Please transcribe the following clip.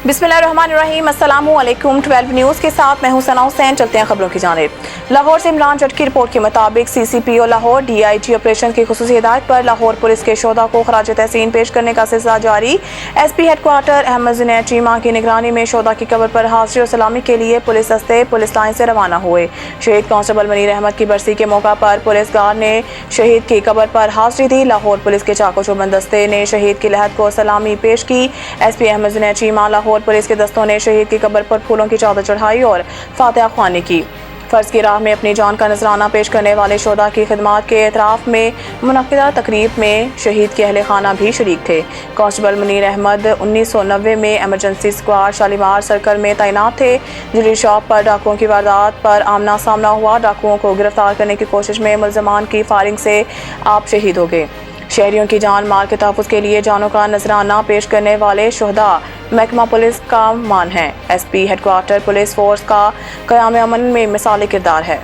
बिस्मिल्लाहिर्रहमानिर्रहीम। अस्सलामु अलैकुम। 12 न्यूज़ के साथ मैं हूं सना हुसैन। चलते हैं खबरों की जानिब। लाहौर से इमरान जट की रिपोर्ट के मुताबिक CCPO लाहौर DIG ऑपरेशन की खुसूसी हिदायत पर लाहौर पुलिस के शोधा को खराज तहसीन पेश करने का सिलसिला जारी। SP हेडक्वार्टर अहमद जुनैद चीमा की निगरानी में शोधा की कब्र पर हाजिरी और सलामी के लिए पुलिस दस्ते पुलिस लाइन से रवाना हुए। शहीद कांस्टेबल मुनीर अहमद की बरसी के मौका पर पुलिसगार ने शहीद की कब्र पर हाजिरी दी। लाहौर पुलिस के चाको चौबंद दस्ते ने शहीद की लहद को सलामी पेश की। SP अहमद जुनैद चीमा लाहौर पुलिस के दस्तों ने शहीद की कब्र पर फूलों की चादर चढ़ाई और फातिहा ख्वानी की। फर्ज की राह में अपनी जान का नजराना पेश करने वाले शोधा की खिदमात के एतराफ़ में मुनक्किदा तकरीब में शहीद के अहले खाना भी शरीक थे। कांस्टेबल मुनीर अहमद 1990 में एमरजेंसी स्क्वाड शालीमार सर्कल में तैनात थे। ज्वेलरी शॉप पर डाकुओं की वारदात पर आमना सामना हुआ। डाकुओं को गिरफ्तार करने की कोशिश में मुल्ज़मान की फायरिंग से आप शहीद हो गए। शहरियों की जान माल के तहफ़्फ़ुज़ के लिए जानों का नजराना पेश करने वाले शुहदा महकमा पुलिस का मान है। SP हेडक्वार्टर पुलिस फोर्स का क़याम अमन में मिसाली किरदार है।